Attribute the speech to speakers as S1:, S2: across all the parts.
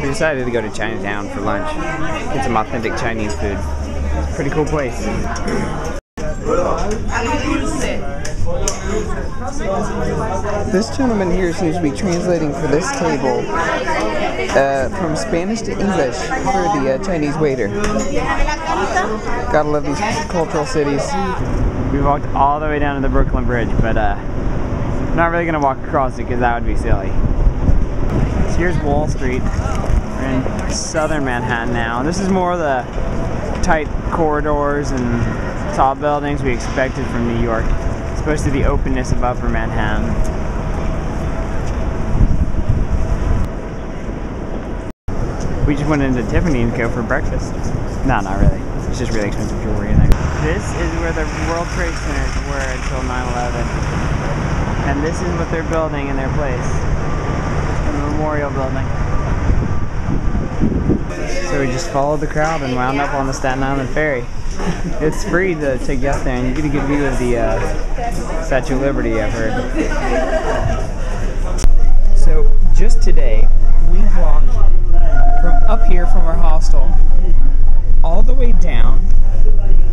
S1: We decided to go to Chinatown for lunch, get some authentic Chinese food. It's a pretty cool place. This gentleman here seems to be translating for this table from Spanish to English for the Chinese waiter. Gotta love these cultural cities. We walked all the way down to the Brooklyn Bridge, but I'm not really gonna walk across it because that would be silly. So here's Wall Street. We're in southern Manhattan now. This is more of the tight corridors and tall buildings we expected from New York. It's supposed to be the openness of upper Manhattan. We just went into Tiffany & Co. for breakfast. No, not really. It's just really expensive jewelry in there. This is where the World Trade Centers were until 9/11. And this is what they're building in their place. The memorial building. So we just followed the crowd and wound up on the Staten Island Ferry. It's free to take you out there and you get a good view of the Statue of Liberty, I've heard. So just today, we walked from up here from our hostel all the way down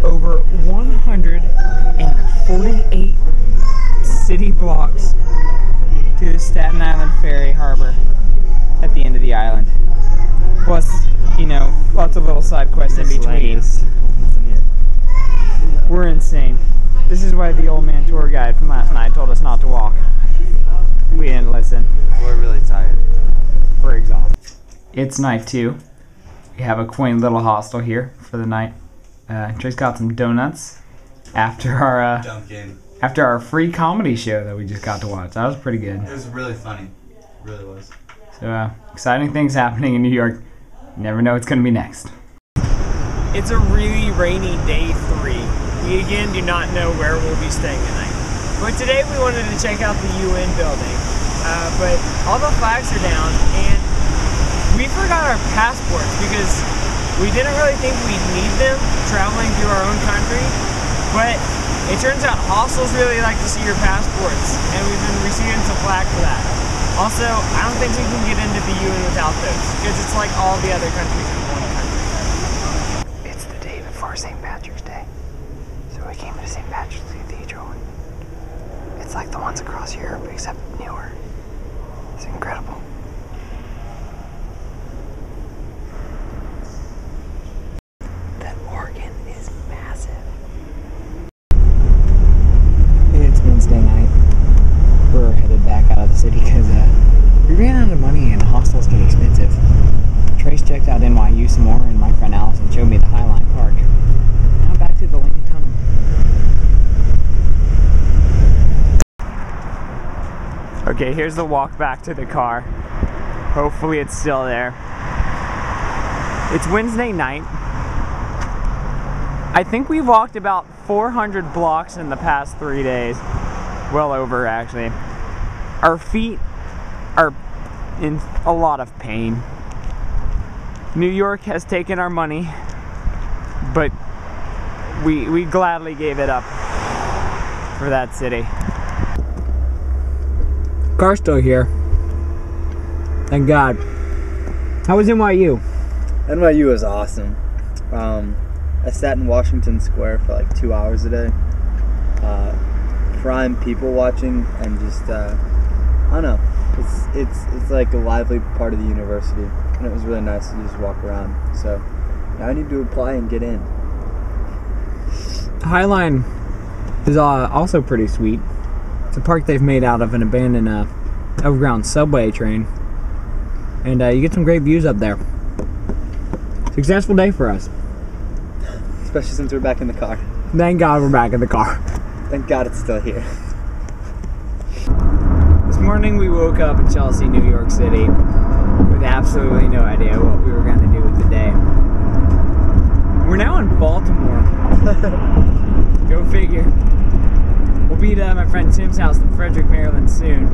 S1: over 148 city blocks to the Staten Island Ferry Harbor at the end of the island. Plus, you know, lots of little side quests in between. We're insane. This is why the old man tour guide from last night told us not to walk. We didn't listen.
S2: We're really tired.
S1: We're exhausted. It's night 2. We have a quaint little hostel here for the night. Trey's got some donuts after our free comedy show that we just got to watch. That was pretty good.
S2: It was really funny. It really was.
S1: So exciting things happening in New York. You never know what's going to be next. It's a really rainy day 3. We again do not know where we'll be staying tonight. But today we wanted to check out the UN building. But all the flags are down and we forgot our passports because we didn't really think we'd need them traveling through our own country. But it turns out hostels really like to see your passports and we've been receiving some flack for that. Also, I don't think we can get into the UN without those because it's like all the other countries in one country. It's the day before St. Patrick's Day. So we came to St. Patrick's Cathedral. It's like the ones across Europe except newer. It's incredible. That organ is massive. It's Wednesday night. We're headed back out of the city because we ran out of money and hostels get expensive. Trace checked out NYC some more and my friend Allison showed me the Highline Park. Now back to the Lincoln Tunnel. Okay, here's the walk back to the car. Hopefully it's still there. It's Wednesday night. I think we've walked about 400 blocks in the past 3 days. Well over, actually. Our feet are in a lot of pain. New York has taken our money, but we gladly gave it up for that city. Car's still here. Thank God. How was NYU?
S2: NYU was awesome. I sat in Washington Square for like 2 hours a day. Prime people watching and just I don't know. It's like a lively part of the university, and it was really nice to just walk around. So now I need to apply and get in.
S1: Highline is also pretty sweet. It's a park they've made out of an abandoned overground subway train, and you get some great views up there. Successful day for us.
S2: Especially since we're back in the car.
S1: Thank God we're back in the car.
S2: Thank God it's still here.
S1: This morning we woke up in Chelsea, New York City with absolutely no idea what we were going to do with the day. We're now in Baltimore. Go figure. We'll be at my friend Tim's house in Frederick, Maryland soon.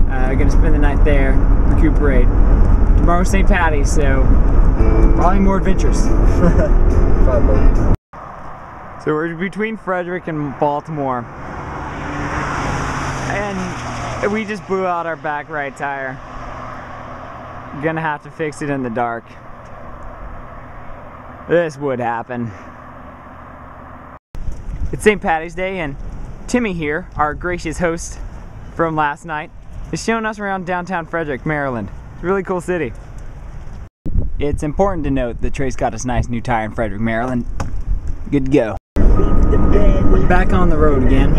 S1: Gonna spend the night there, recuperate. Tomorrow's St. Patty's, so probably more adventures.
S2: Probably.
S1: So we're between Frederick and Baltimore, and we just blew out our back right tire. Gonna have to fix it in the dark. This would happen. It's St. Patty's Day, and Timmy here, our gracious host from last night, is showing us around downtown Frederick, Maryland. It's a really cool city. It's important to note that Trace got us a nice new tire in Frederick, Maryland. Good to go. Back on the road again.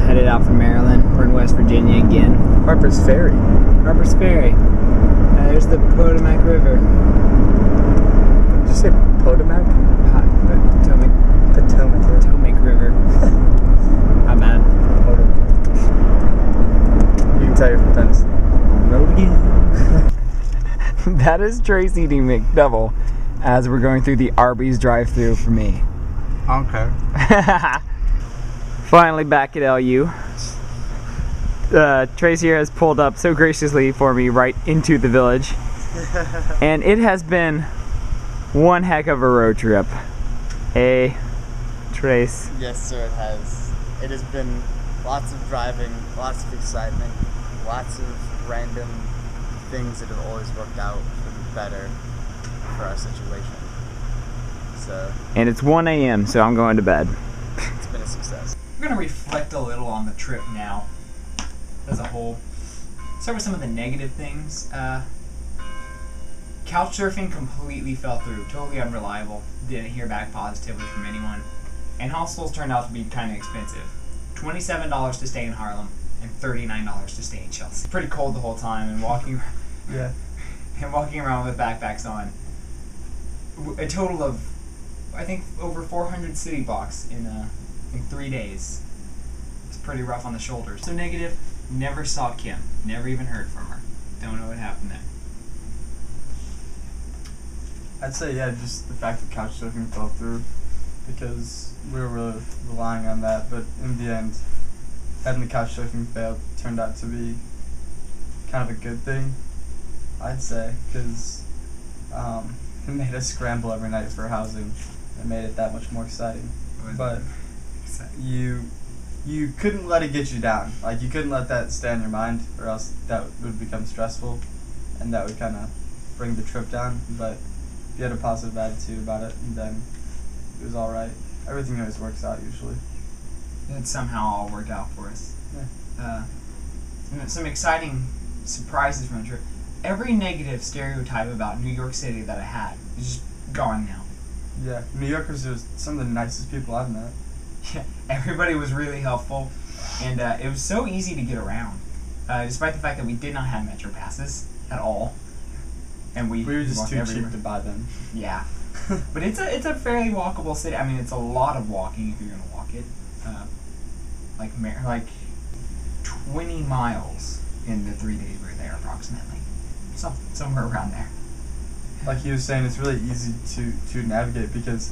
S1: Headed out from Maryland. We're in West Virginia again.
S2: Harper's Ferry.
S1: Harper's Ferry. There's the Potomac River.
S2: Did you say Potomac?
S1: Potomac River. Not bad.
S2: You can tell you're from Tennessee.
S1: Road again. That is Trace eating McDouble as we're going through the Arby's drive-thru for me.
S2: Okay.
S1: Finally back at LU. Trace here has pulled up so graciously for me right into the village. And it has been one heck of a road trip. Trace.
S2: Yes, sir, it has. It has been lots of driving, lots of excitement, lots of random things that have always worked out for the better for our situation. So.
S1: And it's 1 a.m., so I'm going to bed.
S2: It's been a success.
S1: We're going to reflect a little on the trip now as a whole. Start with some of the negative things. Couch surfing completely fell through. Totally unreliable. Didn't hear back positively from anyone. And hostels turned out to be kind of expensive. $27 to stay in Harlem and $39 to stay in Chelsea. Pretty cold the whole time, and walking around with backpacks on. A total of, I think, over 400 city blocks in 3 days. It's pretty rough on the shoulders. So negative, never saw Kim. Never even heard from her. Don't know what happened there.
S2: I'd say, yeah, just the fact that couch surfing fell through, because we were really relying on that, but in the end, having the couch surfing fail turned out to be kind of a good thing, I'd say, because it made us scramble every night for housing. It made it that much more exciting. But you couldn't let it get you down. Like, you couldn't let that stay on your mind, or else that would become stressful, and that would kind of bring the trip down. But if you had a positive attitude about it, then it was all right. Everything always works out usually.
S1: It somehow all worked out for us.
S2: Yeah.
S1: Some exciting surprises from the trip. Every negative stereotype about New York City that I had is just gone now.
S2: Yeah, New Yorkers are some of the nicest people I've met.
S1: Yeah, everybody was really helpful, and it was so easy to get around, despite the fact that we did not have metro passes at all, and we
S2: were just too
S1: everywhere.
S2: cheap to buy them.
S1: Yeah, but it's a fairly walkable city. I mean, it's a lot of walking if you're gonna walk it, like 20 miles in the 3 days we were there, approximately, somewhere around there.
S2: Like he was saying, it's really easy to navigate because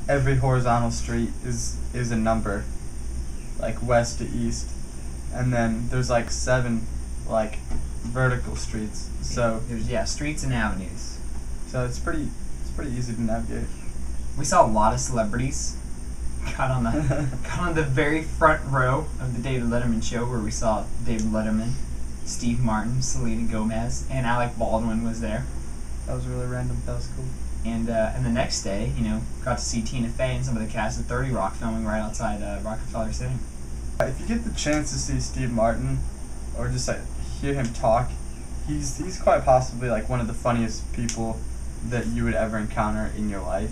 S2: every horizontal street is a number, like west to east, and then there's like 7 like vertical streets. So
S1: there's streets and avenues.
S2: So it's pretty easy to navigate.
S1: We saw a lot of celebrities. Got on the very front row of the David Letterman show, where we saw David Letterman, Steve Martin, Selena Gomez, and Alec Baldwin was there.
S2: That was really random. That was cool.
S1: And the next day, got to see Tina Fey and some of the cast of 30 Rock filming right outside Rockefeller City.
S2: If you get the chance to see Steve Martin, or just hear him talk, he's quite possibly like one of the funniest people that you would ever encounter in your life.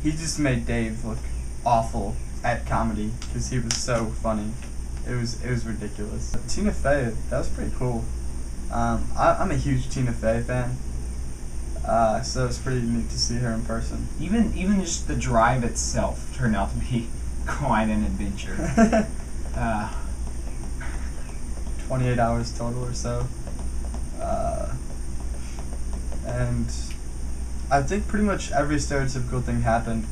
S2: He just made Dave look awful at comedy because he was so funny. It was ridiculous. Tina Fey, that was pretty cool. I'm a huge Tina Fey fan, so it's pretty neat to see her in person.
S1: Even just the drive itself turned out to be quite an adventure.
S2: 28 hours total or so. And I think pretty much every stereotypical thing happened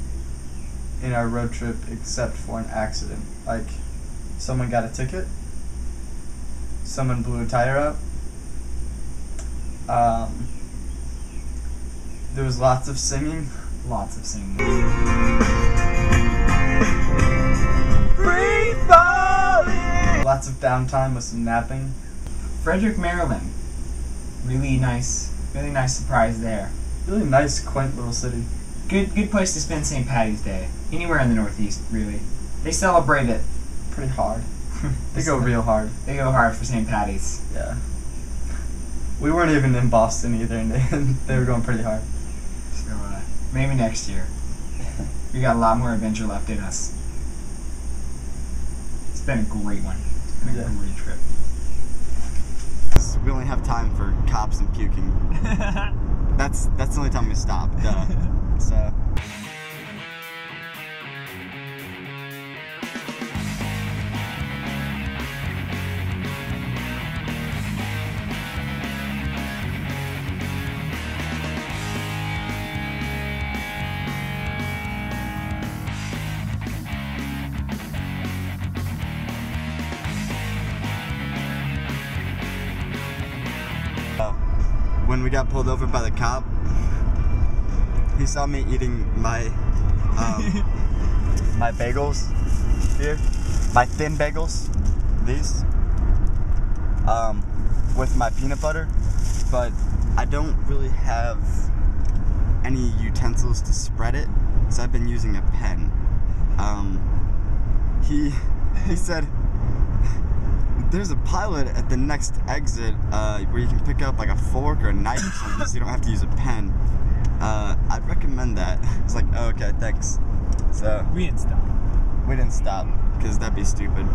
S2: in our road trip except for an accident. Like, someone got a ticket, someone blew a tire out, there was lots of singing.
S1: Lots of singing.
S2: Free falling! Lots of downtime with some napping.
S1: Frederick, Maryland. Really nice surprise there.
S2: Really nice, quaint little city.
S1: Good place to spend St. Patty's Day. Anywhere in the Northeast, really. They celebrate it.
S2: Pretty hard. They go real hard.
S1: They go hard for St. Patty's.
S2: Yeah. We weren't even in Boston either, and they were going pretty hard.
S1: So, maybe next year. We got a lot more adventure left in us. It's been a great one. It's been a great trip.
S3: We only have time for cops and puking. That's the only time we stop. Duh. So. When we got pulled over by the cop, he saw me eating my my bagels here, my thin bagels, these, with my peanut butter, but I don't really have any utensils to spread it, so I've been using a pen. He said, there's a pilot at the next exit where you can pick up like a fork or a knife or something so you don't have to use a pen. I'd recommend that. It's like, oh, okay, thanks. So
S1: We didn't stop.
S3: we didn't stop because that'd be stupid.